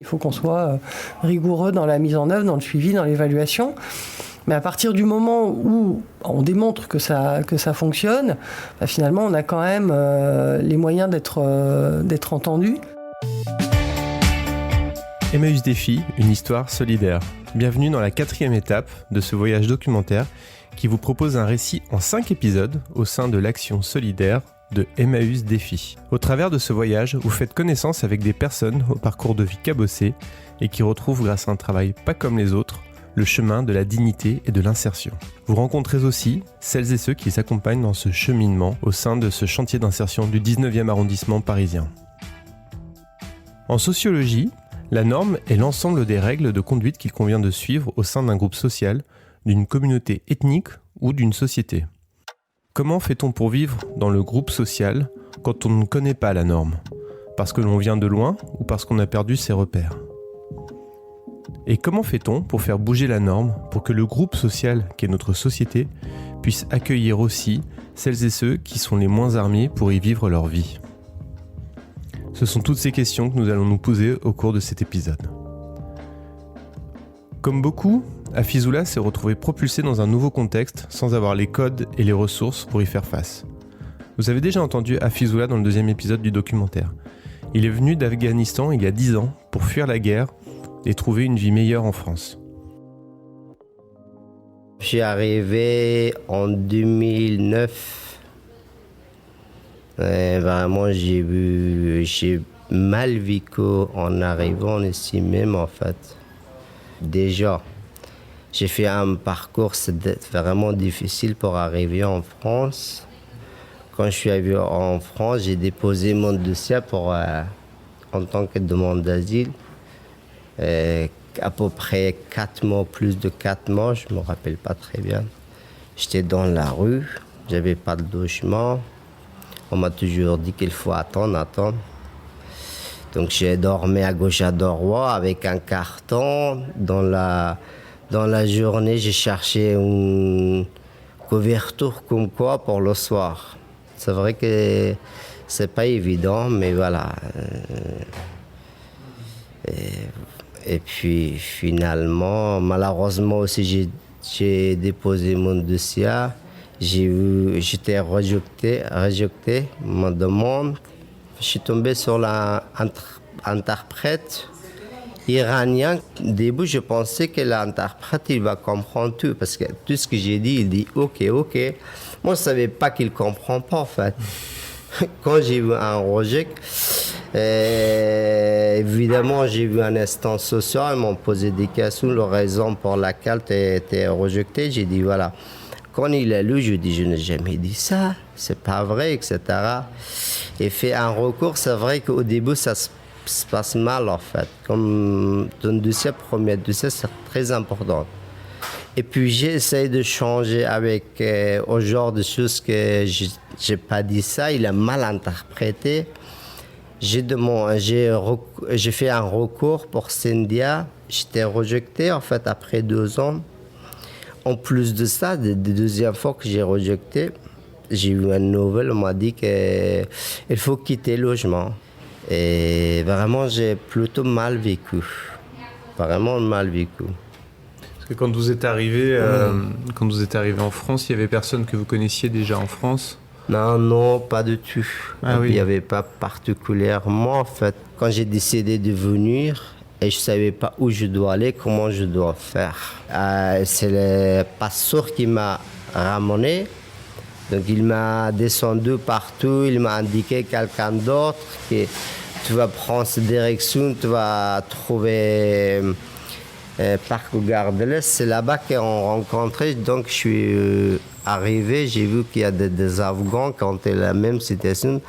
Il faut qu'on soit rigoureux dans la mise en œuvre, dans le suivi, dans l'évaluation. Mais à partir du moment où on démontre que ça fonctionne, finalement, on a quand même les moyens d'être entendu. Emmaüs Défi, une histoire solidaire. Bienvenue dans la 4e étape de ce voyage documentaire qui vous propose un récit en 5 épisodes au sein de l'action solidaire de Emmaüs Défi. Au travers de ce voyage, vous faites connaissance avec des personnes au parcours de vie cabossé et qui retrouvent grâce à un travail pas comme les autres, le chemin de la dignité et de l'insertion. Vous rencontrez aussi celles et ceux qui les accompagnent dans ce cheminement au sein de ce chantier d'insertion du 19e arrondissement parisien. En sociologie, la norme est l'ensemble des règles de conduite qu'il convient de suivre au sein d'un groupe social, d'une communauté ethnique ou d'une société. Comment fait-on pour vivre dans le groupe social quand on ne connaît pas la norme ? Parce que l'on vient de loin ou parce qu'on a perdu ses repères ? Et comment fait-on pour faire bouger la norme pour que le groupe social qu'est notre société puisse accueillir aussi celles et ceux qui sont les moins armés pour y vivre leur vie ? Ce sont toutes ces questions que nous allons nous poser au cours de cet épisode. Comme beaucoup, Afizoula s'est retrouvé propulsé dans un nouveau contexte sans avoir les codes et les ressources pour y faire face. Vous avez déjà entendu Afizoula dans le 2e épisode du documentaire. Il est venu d'Afghanistan il y a 10 ans pour fuir la guerre et trouver une vie meilleure en France. Je suis arrivé en 2009. Vraiment, j'ai mal vécu en arrivant ici même en fait. Déjà, j'ai fait un parcours vraiment difficile pour arriver en France. Quand je suis arrivé en France, j'ai déposé mon dossier en tant que demande d'asile. À peu près 4 mois, plus de 4 mois, je ne me rappelle pas très bien. J'étais dans la rue, j'avais pas de logement. On m'a toujours dit qu'il faut attendre. Donc j'ai dormi à gauche à droite avec un carton. Dans la journée, j'ai cherché une couverture comme quoi pour le soir. C'est vrai que c'est pas évident, mais voilà. Et puis finalement, malheureusement aussi, j'ai déposé mon dossier. J'étais rejeté, ma demande. Je suis tombé sur l'interprète iranien. Au début, je pensais que l'interprète, il va comprendre tout. Parce que tout ce que j'ai dit, il dit « ok ». Moi, je ne savais pas qu'il ne comprend pas, en fait. Quand j'ai vu un rejet, évidemment, j'ai vu un instant social. Ils m'ont posé des questions, la raison pour laquelle tu étais rejeté. J'ai dit « voilà ». Quand il a lu, je dis, je n'ai jamais dit ça, c'est pas vrai, etc. Et fait un recours, c'est vrai qu'au début, ça se passe mal, en fait. Comme ton dossier, premier dossier, c'est très important. Et puis, j'ai essayé de changer avec au genre de choses que j'ai pas dit ça, il a mal interprété. J'ai fait un recours pour Syndia. J'étais rejeté, en fait, après 2 ans. En plus de ça, la deuxième fois que j'ai rejeté, j'ai eu une nouvelle, on m'a dit qu'il faut quitter le logement. Et vraiment, j'ai plutôt mal vécu. Vraiment mal vécu. Parce que quand vous êtes arrivé, en France, il y avait personne que vous connaissiez déjà en France ? Non, pas du tout. Oui. Il n'y avait pas particulièrement, en fait. Quand j'ai décidé de venir, et je ne savais pas où je dois aller, comment je dois faire. C'est le pasteur qui m'a ramené. Donc il m'a descendu partout, il m'a indiqué quelqu'un d'autre que tu vas prendre cette direction, tu vas trouver Parc Gare de l'Est. C'est là-bas qu'on rencontrait. Donc je suis arrivé, j'ai vu qu'il y a des Afghans qui ont la même situation.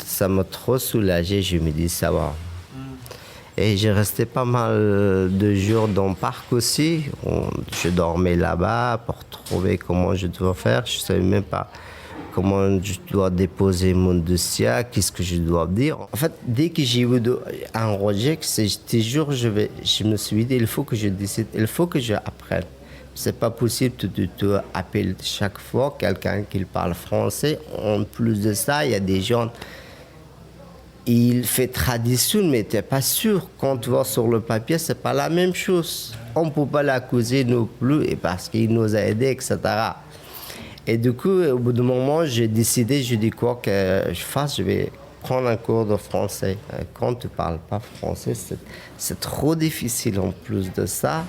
Ça m'a trop soulagé, je me dis ça va. Et j'ai resté pas mal de jours dans le parc aussi. Je dormais là-bas pour trouver comment je dois faire. Je ne savais même pas comment je dois déposer mon dossier, qu'est-ce que je dois dire. En fait, dès que j'ai eu un rejet, toujours je me suis dit, il faut que je décide, il faut que j'apprenne. C'est pas possible de appeler chaque fois quelqu'un qui parle français. En plus de ça, il y a des gens il fait tradition, mais tu n'es pas sûr. Quand tu vois sur le papier, ce n'est pas la même chose. On ne peut pas l'accuser non plus et parce qu'il nous a aidés, etc. Et du coup, au bout d'un moment, j'ai décidé, je dis quoi que je fasse, je vais prendre un cours de français. Quand tu ne parles pas français, c'est trop difficile en plus de ça.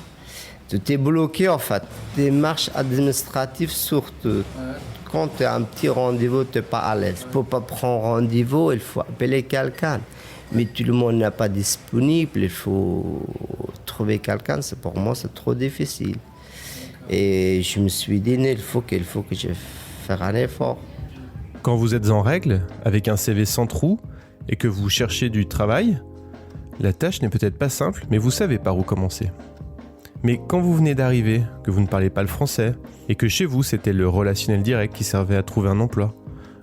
Tu t'es bloqué en fait. Démarche administrative surtout. Quand tu as un petit rendez-vous, tu n'es pas à l'aise. Il ne faut pas prendre rendez-vous, il faut appeler quelqu'un. Mais tout le monde n'est pas disponible, il faut trouver quelqu'un. Pour moi, c'est trop difficile. Et je me suis dit, il faut que je fasse un effort. Quand vous êtes en règle, avec un CV sans trou, et que vous cherchez du travail, la tâche n'est peut-être pas simple, mais vous savez par où commencer. Mais quand vous venez d'arriver, que vous ne parlez pas le français, et que chez vous c'était le relationnel direct qui servait à trouver un emploi,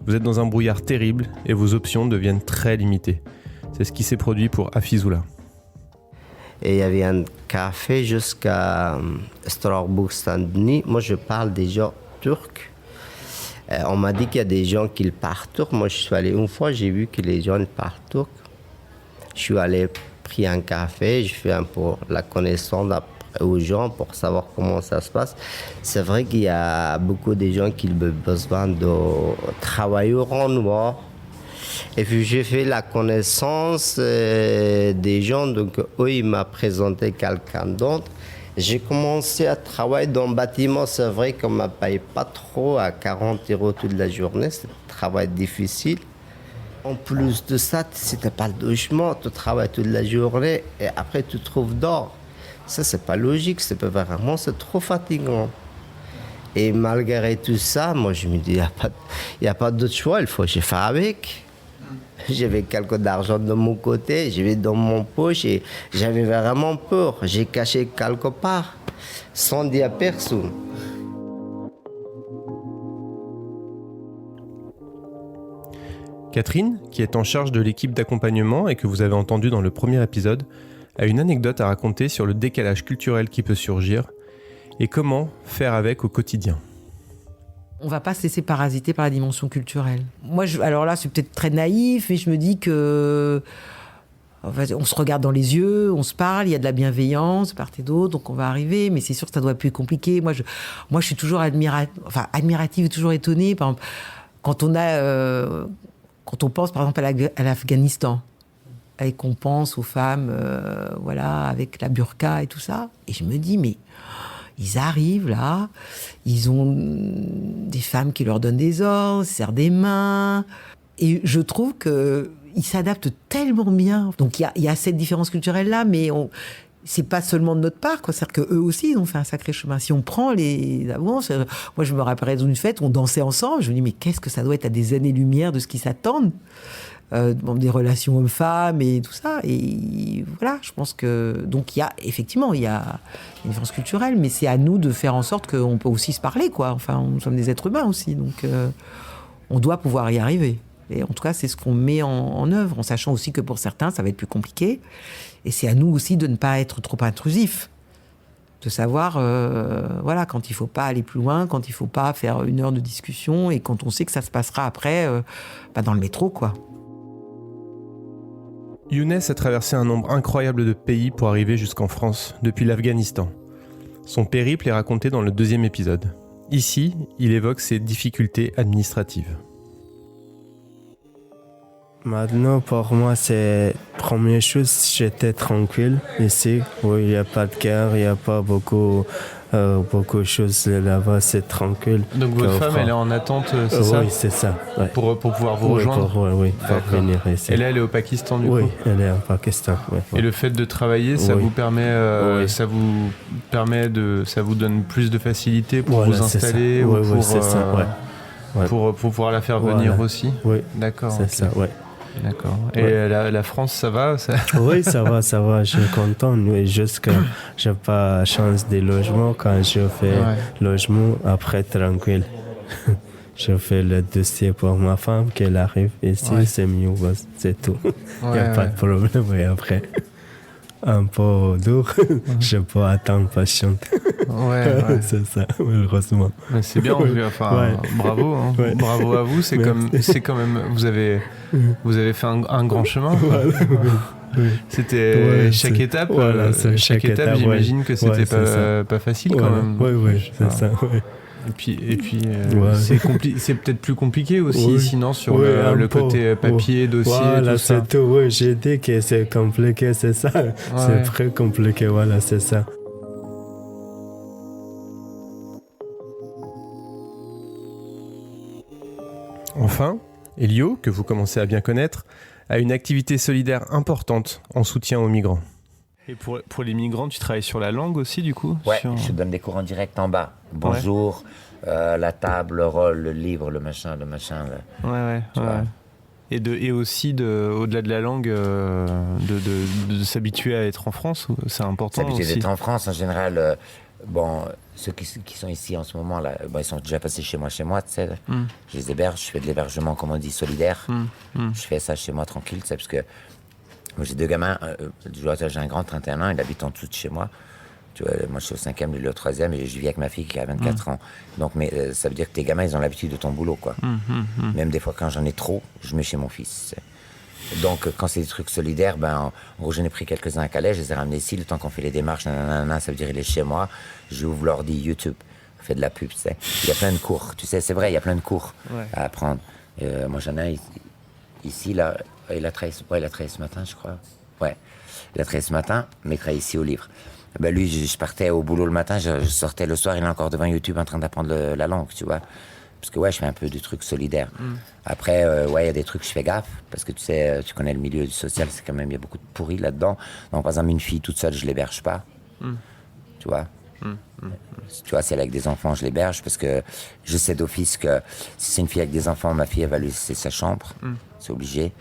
vous êtes dans un brouillard terrible et vos options deviennent très limitées. C'est ce qui s'est produit pour Hafizoula. Et il y avait un café jusqu'à Strasbourg-Saint-Denis. Moi, je parle déjà turc. On m'a dit qu'il y a des gens qui parlent turc. Moi, je suis allé une fois, j'ai vu que les gens parlent turc. Je suis allé prendre un café, je fais un peu la connaissance aux gens pour savoir comment ça se passe. C'est vrai qu'il y a beaucoup de gens qui ont besoin de travailler en noir. Et puis j'ai fait la connaissance des gens, donc eux, ils m'ont présenté quelqu'un d'autre. J'ai commencé à travailler dans le bâtiment, c'est vrai qu'on ne m'a payé pas trop, à 40 € toute la journée, c'est un travail difficile. En plus de ça, si tu n'as pas le logement, tu travailles toute la journée et après tu trouves d'or. Ça, c'est pas logique, c'est trop fatigant. Et malgré tout ça, moi je me dis, il n'y a pas d'autre choix, il faut que je fasse avec. J'avais quelque d'argent de mon côté, j'avais dans mon poche et j'avais vraiment peur. J'ai caché quelque part, sans dire à personne. Catherine, qui est en charge de l'équipe d'accompagnement et que vous avez entendu dans le premier épisode, a une anecdote à raconter sur le décalage culturel qui peut surgir et comment faire avec au quotidien. On ne va pas se laisser parasiter par la dimension culturelle. Moi, alors là, c'est peut-être très naïf, mais je me dis que on se regarde dans les yeux, on se parle, il y a de la bienveillance de part et d'autre, donc on va arriver, mais c'est sûr que ça doit être plus compliqué. Moi, je suis toujours admirative et toujours étonnée. Par exemple, quand on pense, par exemple, à l'Afghanistan, et qu'on pense aux femmes, avec la burqa et tout ça, et je me dis, mais ils arrivent là, ils ont des femmes qui leur donnent des ordres, serrent des mains, et je trouve qu'ils s'adaptent tellement bien. Donc il y a cette différence culturelle là, mais c'est pas seulement de notre part, quoi. C'est-à-dire qu'eux aussi, ils ont fait un sacré chemin. Si on prend les Afghans, moi je me rappellerai d'une fête où on dansait ensemble, je me dis, mais qu'est-ce que ça doit être à des années-lumière de ce qu'ils s'attendent, des relations hommes-femmes et tout ça. Et voilà, je pense que... Donc il y a une différence culturelle, mais c'est à nous de faire en sorte qu'on peut aussi se parler, quoi. Enfin, nous sommes des êtres humains aussi, donc on doit pouvoir y arriver. Et en tout cas, c'est ce qu'on met en œuvre, en sachant aussi que pour certains, ça va être plus compliqué. Et c'est à nous aussi de ne pas être trop intrusifs, de savoir, quand il ne faut pas aller plus loin, quand il ne faut pas faire 1 heure de discussion, et quand on sait que ça se passera après dans le métro, quoi. Younes a traversé un nombre incroyable de pays pour arriver jusqu'en France, depuis l'Afghanistan. Son périple est raconté dans le 2e épisode. Ici, il évoque ses difficultés administratives. Maintenant, pour moi, c'est la première chose, j'étais tranquille ici. Oui, il n'y a pas de guerre, il n'y a pas beaucoup de choses là-bas, c'est tranquille. Donc votre femme, elle est en attente, c'est ça ? Oui, c'est ça. Ouais. Pour pouvoir vous rejoindre ? Oui, pour venir ici. Et là, elle est au Pakistan, du coup ? Oui, elle est au Pakistan. Oui. Et le fait de travailler, ça vous permet, ça vous donne plus de facilité pour vous installer ou pour, c'est ça. Ouais. Pour pouvoir la faire venir aussi ? Oui, d'accord. C'est ça, oui. D'accord. Et la France, ça va Oui, ça va. Je suis content. Juste que je n'ai pas chance de logement. Quand je fais logement, après, tranquille. Je fais le dossier pour ma femme, qu'elle arrive ici, c'est mieux. C'est tout. Il n'y a pas de problème après. un peu dur. Je peux attendre patiente. Ouais. C'est ça, malheureusement. Mais c'est bien, enfin, bravo. Hein. Ouais. Bravo à vous. C'est quand même. Vous avez fait un grand chemin. Quoi. Oui. C'était chaque étape. Chaque étape, j'imagine que c'était pas facile quand même. Oui, c'est ça. Ouais. Et puis c'est peut-être plus compliqué aussi, sinon sur le côté papier, dossier, tout ça. C'est tout. Oui, j'ai dit que c'est compliqué, c'est ça. Ouais. C'est très compliqué, voilà, c'est ça. Enfin, Elio, que vous commencez à bien connaître, a une activité solidaire importante en soutien aux migrants. Et pour les migrants, tu travailles sur la langue aussi, du coup? Ouais, je donne des cours en direct en bas. Bonjour, la table, le rôle, le livre, le machin. Ouais. Et aussi, au-delà de la langue, de s'habituer à être en France, c'est important aussi. S'habituer d'être en France, en général... ceux qui sont ici en ce moment, là, ils sont déjà passés chez moi, tu sais. Je les héberge, je fais de l'hébergement, comme on dit, solidaire. Je fais ça chez moi, tranquille, tu sais, parce que moi, j'ai 2 gamins. J'ai un grand 31 ans, il habite en dessous de chez moi. Tu vois, moi, je suis au 5e, lui, le 3e, et je vis avec ma fille qui a 24 ans. Donc, ça veut dire que tes gamins, ils ont l'habitude de ton boulot, quoi. Même des fois, quand j'en ai trop, je mets chez mon fils. Donc, quand c'est des trucs solidaires, en gros, j'en ai pris quelques-uns à Calais, je les ai ramenés ici, le temps qu'on fait les démarches, ça veut dire il est chez moi, j'ouvre l'ordi YouTube, je fais de la pub, tu sais. Il y a plein de cours, tu sais, c'est vrai, il y a plein de cours à apprendre. Moi, j'en ai ici, là, il a travaillé ce matin, je crois. Ouais, il a travaillé ce matin, mais il travaille ici au livre. Lui, je partais au boulot le matin, je sortais le soir, il est encore devant YouTube en train d'apprendre la langue, tu vois. Parce que je fais un peu du truc solidaire. Après, il y a des trucs, je fais gaffe, parce que tu sais, tu connais le milieu du social, c'est quand même, il y a beaucoup de pourris là-dedans. Donc, par exemple, une fille toute seule, je l'héberge pas. Tu vois. Tu vois, si elle est avec des enfants, je l'héberge, parce que je sais d'office que si c'est une fille avec des enfants, ma fille, elle va lui laisser sa chambre. C'est obligé.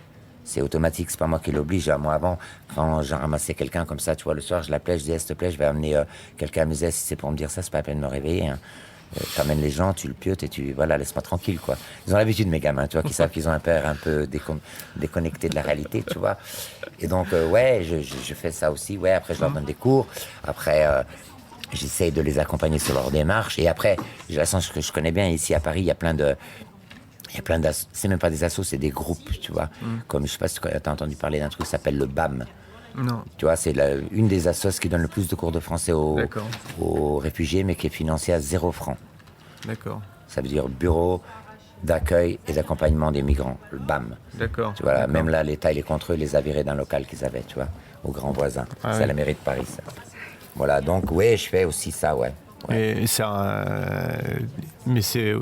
C'est automatique, c'est pas moi qui l'oblige. Moi, avant, quand j'ai ramassé quelqu'un comme ça, tu vois, le soir, je l'appelais, je disais, s'il te plaît, je vais amener quelqu'un à me dire, si c'est pour me dire ça, c'est pas la peine de me réveiller. Hein. T'amènes les gens, tu le piotes et laisse-moi tranquille, quoi. Ils ont l'habitude, mes gamins, tu vois, qui savent qu'ils ont un père un peu déconnecté de la réalité, tu vois. Et donc, je fais ça aussi. Après, je leur donne des cours. Après, j'essaye de les accompagner sur leur démarche. Et après, j'ai la chance que je connais bien. Ici, à Paris, il y a plein d'associations. C'est même pas des assos, c'est des groupes, tu vois. Comme, je sais pas si tu as entendu parler d'un truc qui s'appelle le BAM. Non. Tu vois, c'est une des assos qui donne le plus de cours de français aux réfugiés, mais qui est financée à 0 francs. D'accord. Ça veut dire Bureau d'accueil et d'accompagnement des migrants, le BAM. D'accord. Tu vois, même là, l'État, il est contre eux, il les a virés d'un local qu'ils avaient, tu vois, aux grands voisins. C'est à la mairie de Paris, ça. Voilà, donc, je fais aussi ça, Et mais c'est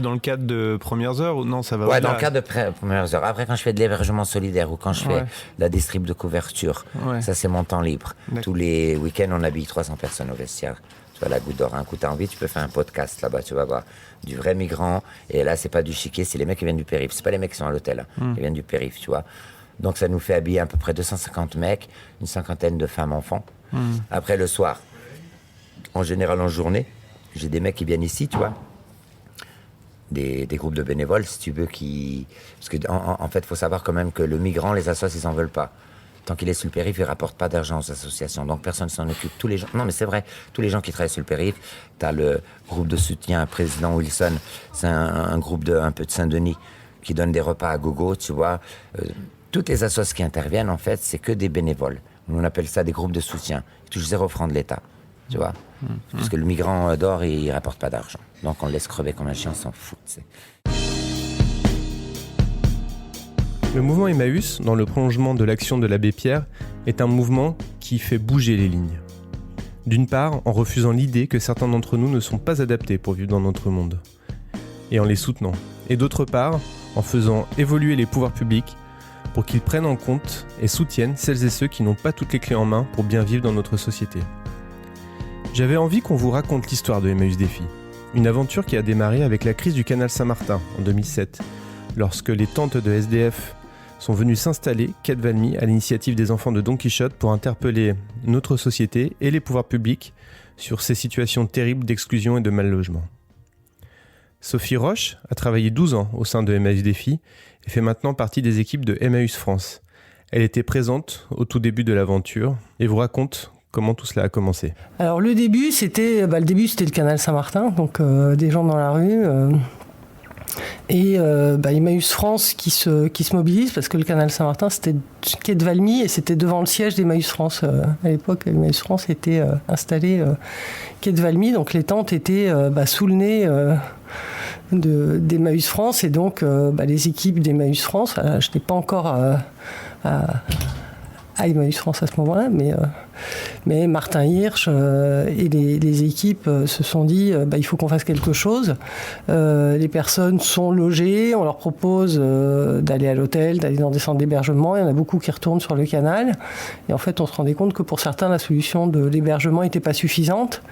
dans le cadre de Premières Heures ou non, ça va dans le cadre de Premières Heures. Après, quand je fais de l'hébergement solidaire ou quand je fais la distrib de couverture, ça c'est mon temps libre. Tous les week-ends, on habille 300 personnes au vestiaire. Tu vois, la Goutte d'Or, un coup t'as envie, tu peux faire un podcast là-bas, tu vas voir. Du vrai migrant, et là c'est pas du chiquet, c'est les mecs qui viennent du périph'. C'est pas les mecs qui sont à l'hôtel, ils viennent du périph', tu vois. Donc ça nous fait habiller à peu près 250 mecs, une 50aine de femmes, enfants. Après le soir, en général en journée, j'ai des mecs qui viennent ici, tu vois. Des groupes de bénévoles, si tu veux, parce que en fait, il faut savoir quand même que le migrant, les assos, ils n'en veulent pas. Tant qu'il est sur le périph', il ne rapporte pas d'argent aux associations. Donc personne ne s'en occupe. Tous les gens, non mais c'est vrai, tous les gens qui travaillent sur le périph', tu as le groupe de soutien président Wilson, c'est un groupe un peu de Saint-Denis qui donne des repas à gogo, tu vois. Toutes les assos qui interviennent, en fait, c'est que des bénévoles. On appelle ça des groupes de soutien. Ils touchent 0 francs de l'État, tu vois. Parce que le migrant dort et il ne rapporte pas d'argent. Donc on le laisse crever comme un chien, on s'en fout, tu sais. Le mouvement Emmaüs, dans le prolongement de l'action de l'abbé Pierre, est un mouvement qui fait bouger les lignes. D'une part, en refusant l'idée que certains d'entre nous ne sont pas adaptés pour vivre dans notre monde, et en les soutenant. Et d'autre part, en faisant évoluer les pouvoirs publics pour qu'ils prennent en compte et soutiennent celles et ceux qui n'ont pas toutes les clés en main pour bien vivre dans notre société. J'avais envie qu'on vous raconte l'histoire de Emmaüs Défi, une aventure qui a démarré avec la crise du canal Saint-Martin en 2007, lorsque les tentes de SDF sont venues s'installer, quai de Valmy, à l'initiative des enfants de Don Quichotte pour interpeller notre société et les pouvoirs publics sur ces situations terribles d'exclusion et de mal-logement. Sophie Roche a travaillé 12 ans au sein de Emmaüs Défi et fait maintenant partie des équipes de Emmaüs France. Elle était présente au tout début de l'aventure et vous raconte comment tout cela a commencé. Alors le début, c'était le canal Saint-Martin, donc des gens dans la rue. Et Emmaüs France qui se mobilise parce que le canal Saint-Martin c'était quai de Valmy et c'était devant le siège d'Emmaüs France. À l'époque, Emmaüs France était installé quai de Valmy, donc les tentes étaient sous le nez d'Emmaüs France et donc les équipes d'Emmaüs France. Je n'étais pas encore à Emmaüs France à ce moment-là, mais Martin Hirsch et les équipes se sont dit il faut qu'on fasse quelque chose. Les personnes sont logées, on leur propose d'aller à l'hôtel, d'aller dans des centres d'hébergement. Il y en a beaucoup qui retournent sur le canal. Et en fait, on se rendait compte que pour certains, la solution de l'hébergement n'était pas suffisante.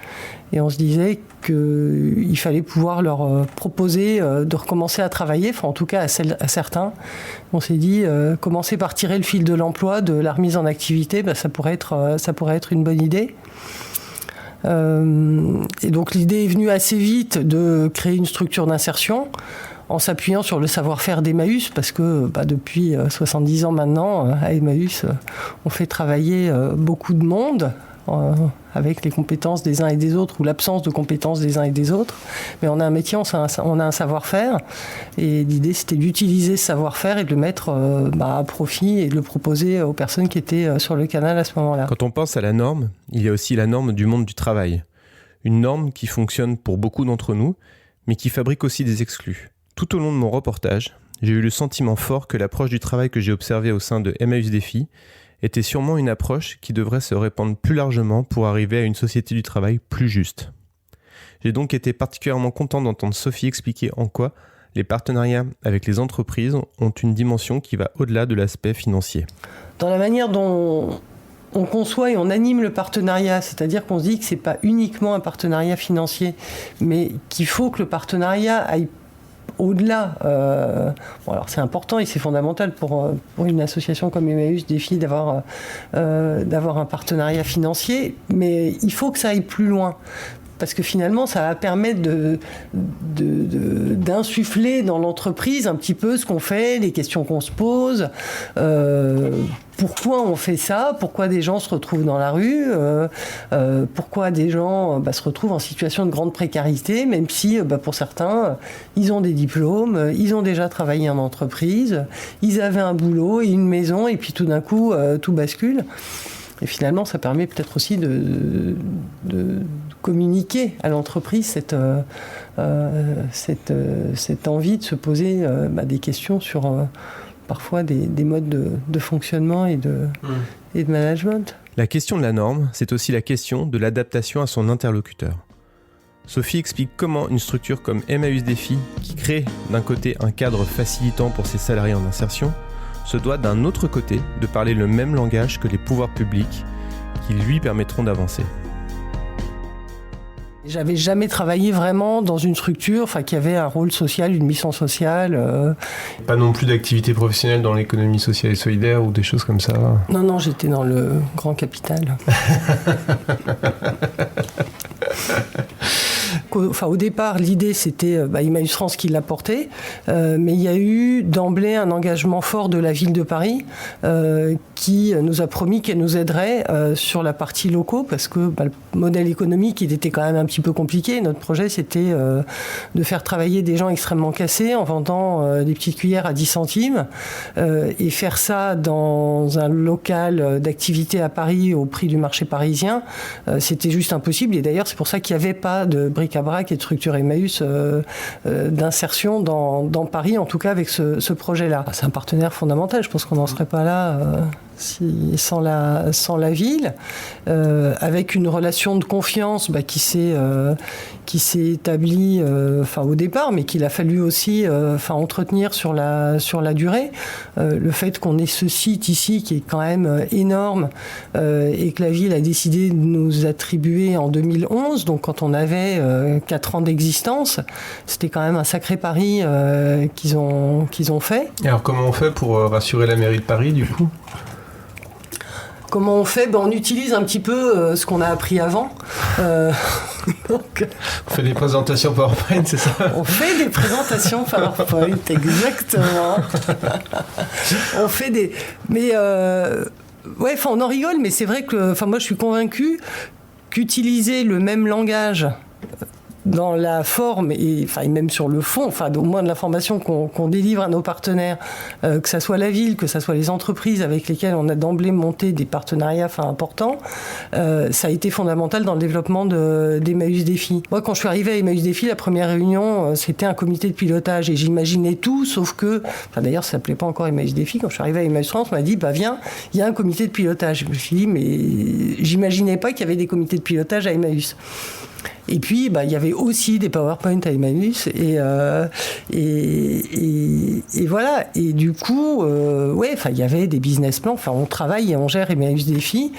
Et on se disait qu'il fallait pouvoir leur proposer de recommencer à travailler, enfin en tout cas à certains. On s'est dit, commencer par tirer le fil de l'emploi, de la remise en activité, ça pourrait être une bonne idée. Et donc l'idée est venue assez vite de créer une structure d'insertion en s'appuyant sur le savoir-faire d'Emmaüs, parce que depuis 70 ans maintenant, à Emmaüs, on fait travailler beaucoup de monde, avec les compétences des uns et des autres ou l'absence de compétences des uns et des autres. Mais on a un métier, on a un savoir-faire. Et l'idée, c'était d'utiliser ce savoir-faire et de le mettre à profit et de le proposer aux personnes qui étaient sur le canal à ce moment-là. Quand on pense à la norme, il y a aussi la norme du monde du travail. Une norme qui fonctionne pour beaucoup d'entre nous, mais qui fabrique aussi des exclus. Tout au long de mon reportage, j'ai eu le sentiment fort que l'approche du travail que j'ai observée au sein de Emmaüs Défi était sûrement une approche qui devrait se répandre plus largement pour arriver à une société du travail plus juste. J'ai donc été particulièrement content d'entendre Sophie expliquer en quoi les partenariats avec les entreprises ont une dimension qui va au-delà de l'aspect financier. Dans la manière dont on conçoit et on anime le partenariat, c'est-à-dire qu'on se dit que ce n'est pas uniquement un partenariat financier, mais qu'il faut que le partenariat aille au-delà. Alors c'est important et c'est fondamental pour une association comme Emmaüs Défi d'avoir un partenariat financier, mais il faut que ça aille plus loin. Parce que finalement, ça va permettre d'insuffler dans l'entreprise un petit peu ce qu'on fait, les questions qu'on se pose, pourquoi on fait ça, pourquoi des gens se retrouvent dans la rue, pourquoi des gens se retrouvent en situation de grande précarité, même si pour certains, ils ont des diplômes, ils ont déjà travaillé en entreprise, ils avaient un boulot et une maison, et puis tout d'un coup, tout bascule. Et finalement, ça permet peut-être aussi de communiquer à l'entreprise cette envie de se poser des questions sur parfois des modes de fonctionnement et de management. La question de la norme, c'est aussi la question de l'adaptation à son interlocuteur. Sophie explique comment une structure comme Emmaüs Défi, qui crée d'un côté un cadre facilitant pour ses salariés en insertion, se doit d'un autre côté de parler le même langage que les pouvoirs publics qui lui permettront d'avancer. J'avais jamais travaillé vraiment dans une structure qui avait un rôle social, une mission sociale. Pas non plus d'activité professionnelle dans l'économie sociale et solidaire ou des choses comme ça. Non, j'étais dans le grand capital. Au départ, l'idée, c'était Emmaüs France qui l'a porté, mais il y a eu d'emblée un engagement fort de la ville de Paris qui nous a promis qu'elle nous aiderait sur la partie locaux, parce que le modèle économique, il était quand même un petit peu compliqué. Notre projet, c'était de faire travailler des gens extrêmement cassés en vendant des petites cuillères à 10 centimes et faire ça dans un local d'activité à Paris au prix du marché parisien. C'était juste impossible, et d'ailleurs, c'est pour ça qu'il n'y avait pas de bric-à-brac et de structure Emmaüs d'insertion dans Paris, en tout cas avec ce projet-là. C'est un partenaire fondamental, je pense qu'on n'en serait pas là sans la ville, avec une relation de confiance qui s'est établie au départ, mais qu'il a fallu aussi entretenir sur la durée. Le fait qu'on ait ce site ici qui est quand même énorme et que la ville a décidé de nous attribuer en 2011, donc quand on avait 4 ans d'existence, c'était quand même un sacré pari qu'ils ont fait. Et alors comment on fait pour rassurer la mairie de Paris du coup ? comment on fait ? On utilise un petit peu ce qu'on a appris avant. Donc, on fait des présentations PowerPoint, c'est ça ? On fait des présentations PowerPoint, exactement. On fait des... Mais on en rigole, mais c'est vrai que moi je suis convaincue qu'utiliser le même langage dans la forme et même sur le fond, au moins de l'information qu'on délivre à nos partenaires, que ça soit la ville, que ça soit les entreprises avec lesquelles on a d'emblée monté des partenariats importants, ça a été fondamental dans le développement d'Emmaüs Défi. Moi, quand je suis arrivée à Emmaüs Défi, la première réunion, c'était un comité de pilotage et j'imaginais tout, sauf que, d'ailleurs, ça s'appelait pas encore Emmaüs Défi. Quand je suis arrivée à Emmaüs France, on m'a dit, viens, il y a un comité de pilotage. Je me suis dit, mais j'imaginais pas qu'il y avait des comités de pilotage à Emmaüs. Et puis, il y avait aussi des PowerPoint à Emmaüs et voilà. Et du coup, il y avait des business plans. On travaille et on gère Emmaüs Défi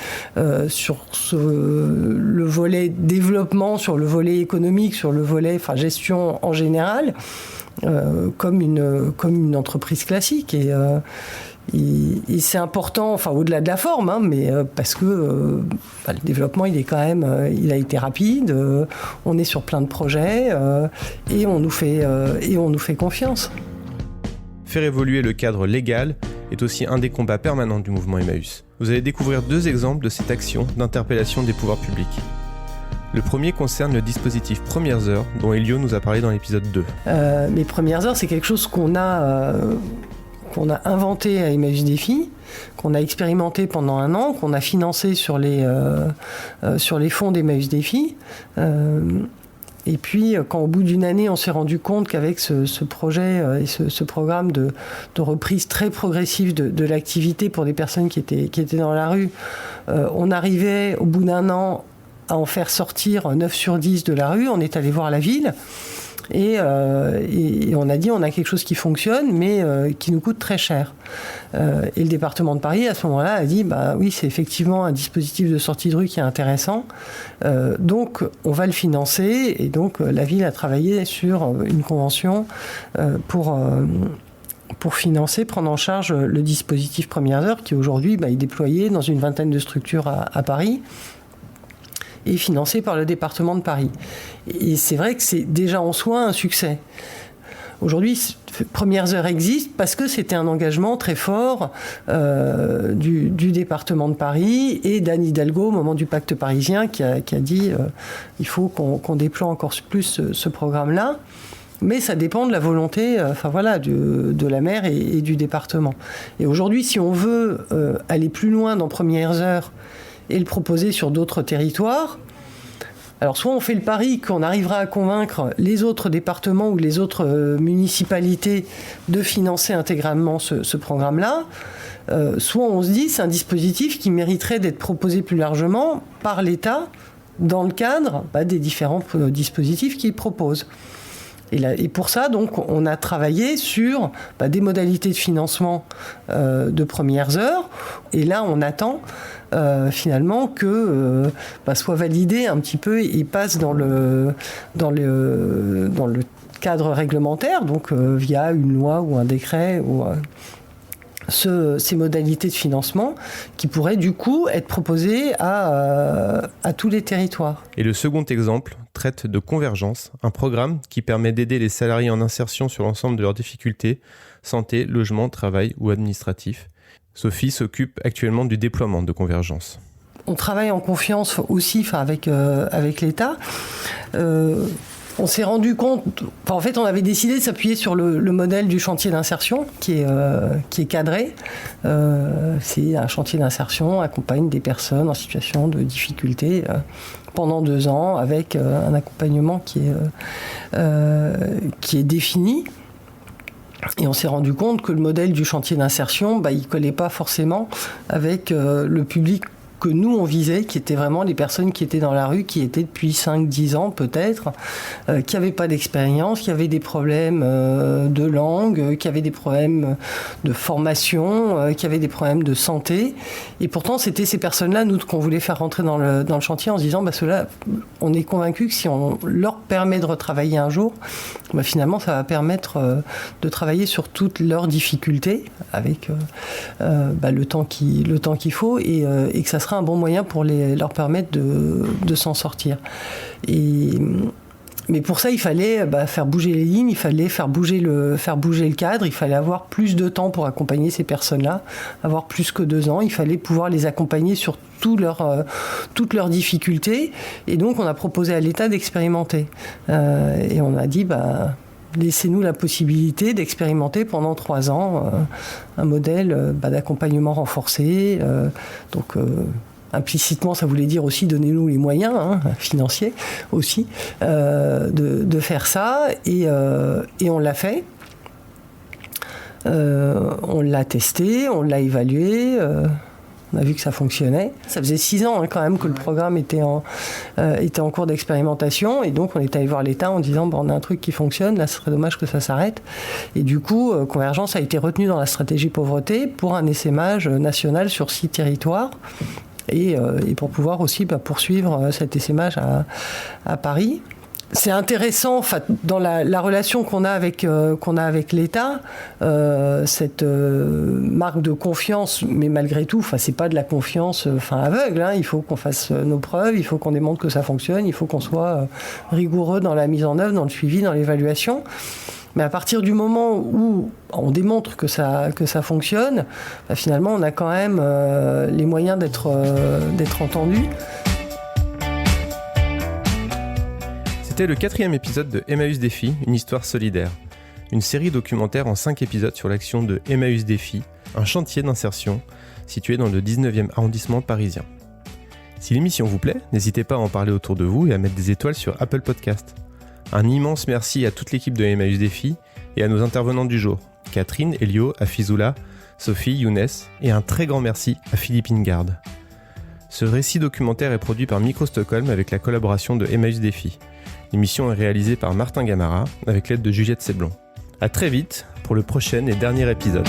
sur le volet développement, sur le volet économique, sur le volet gestion en général, comme une entreprise classique. Et c'est important, au-delà de la forme, mais parce que le développement, il a été rapide, on est sur plein de projets et on nous fait confiance. Faire évoluer le cadre légal est aussi un des combats permanents du mouvement Emmaüs. Vous allez découvrir 2 exemples de cette action d'interpellation des pouvoirs publics. Le premier concerne le dispositif Premières Heures, dont Elio nous a parlé dans l'épisode 2. Les Premières Heures, c'est quelque chose qu'on a inventé à Emmaüs Défi, qu'on a expérimenté pendant 1 an, qu'on a financé sur les fonds d'Emmaüs Défi. Et puis, quand au bout d'1 année, on s'est rendu compte qu'avec ce projet et ce programme de reprise très progressive de l'activité pour des personnes qui étaient dans la rue, on arrivait au bout d'1 an à en faire sortir 9 sur 10 de la rue. On est allé voir la ville. Et on a dit, on a quelque chose qui fonctionne, mais qui nous coûte très cher. Et le département de Paris, à ce moment-là, a dit, oui, c'est effectivement un dispositif de sortie de rue qui est intéressant. Donc, on va le financer. Et donc, la ville a travaillé sur une convention pour financer, prendre en charge le dispositif Premières Heures, qui aujourd'hui est déployé dans une 20aine de structures à Paris, et financé par le département de Paris. Et c'est vrai que c'est déjà en soi un succès. Aujourd'hui, Premières Heures existe parce que c'était un engagement très fort du département de Paris et d'Anne Hidalgo au moment du pacte parisien qui a dit il faut qu'on déploie encore plus ce programme-là. Mais ça dépend de la volonté de la maire et du département. Et aujourd'hui, si on veut aller plus loin dans Premières Heures et le proposer sur d'autres territoires, alors soit on fait le pari qu'on arrivera à convaincre les autres départements ou les autres municipalités de financer intégralement ce programme-là, soit on se dit c'est un dispositif qui mériterait d'être proposé plus largement par l'État dans le cadre des différents dispositifs qu'il propose. Et pour ça, donc, on a travaillé sur des modalités de financement de Premières Heures. Et là, on attend finalement que soit validé un petit peu et passe dans le cadre réglementaire, donc via une loi ou un décret ou ces modalités de financement qui pourraient du coup être proposées à tous les territoires. Et le second exemple traite de Convergence, un programme qui permet d'aider les salariés en insertion sur l'ensemble de leurs difficultés, santé, logement, travail ou administratif. Sophie s'occupe actuellement du déploiement de Convergence. On travaille en confiance aussi avec l'État. On s'est rendu compte, en fait, on avait décidé de s'appuyer sur le modèle du chantier d'insertion qui est cadré. C'est un chantier d'insertion, accompagne des personnes en situation de difficulté pendant 2 ans avec un accompagnement qui est défini. Et on s'est rendu compte que le modèle du chantier d'insertion, il ne collait pas forcément avec le public que nous on visait, qui étaient vraiment les personnes qui étaient dans la rue, qui étaient depuis 5-10 ans peut-être, qui n'avaient pas d'expérience, qui avaient des problèmes de langue, qui avaient des problèmes de formation, qui avaient des problèmes de santé. Et pourtant, c'était ces personnes-là, nous, qu'on voulait faire rentrer dans le chantier en se disant, ceux-là, on est convaincus que si on leur permet de retravailler un jour, finalement, ça va permettre de travailler sur toutes leurs difficultés avec le temps qu'il faut et que ça sera un bon moyen pour leur permettre de s'en sortir. Mais pour ça, il fallait faire bouger les lignes, il fallait faire bouger le cadre, il fallait avoir plus de temps pour accompagner ces personnes-là, avoir plus que 2 ans, il fallait pouvoir les accompagner sur toutes leurs difficultés. Et donc, on a proposé à l'État d'expérimenter. Et on a dit, laissez-nous la possibilité d'expérimenter pendant 3 ans un modèle d'accompagnement renforcé. Implicitement, ça voulait dire aussi donnez-nous les moyens financiers aussi de faire ça. Et on l'a fait. On l'a testé, on l'a évalué. On a vu que ça fonctionnait. Ça faisait 6 ans quand même que le programme était en cours d'expérimentation. Et donc, on est allé voir l'État en disant on a un truc qui fonctionne, là, ce serait dommage que ça s'arrête. Et du coup, Convergence a été retenue dans la stratégie pauvreté pour un essaimage national sur 6 territoires. Et pour pouvoir aussi poursuivre cet essaimage à Paris. C'est intéressant, dans la relation qu'on a avec l'État, cette marque de confiance, mais malgré tout, c'est pas de la confiance aveugle. Il faut qu'on fasse nos preuves, il faut qu'on démontre que ça fonctionne, il faut qu'on soit rigoureux dans la mise en œuvre, dans le suivi, dans l'évaluation. Mais à partir du moment où on démontre que ça fonctionne, finalement, on a quand même les moyens d'être entendus. C'était le 4e épisode de Emmaüs Défi, une histoire solidaire. Une série documentaire en 5 épisodes sur l'action de Emmaüs Défi, un chantier d'insertion situé dans le 19e arrondissement parisien. Si l'émission vous plaît, n'hésitez pas à en parler autour de vous et à mettre des étoiles sur Apple Podcast. Un immense merci à toute l'équipe de Emmaüs Défi et à nos intervenants du jour, Catherine, Elio, Afizoula, Sophie, Younes, et un très grand merci à Philippe Ingarde. Ce récit documentaire est produit par Micro Stockholm avec la collaboration de Emmaüs Défi. L'émission est réalisée par Martin Gamara avec l'aide de Juliette Seblon. À très vite pour le prochain et dernier épisode.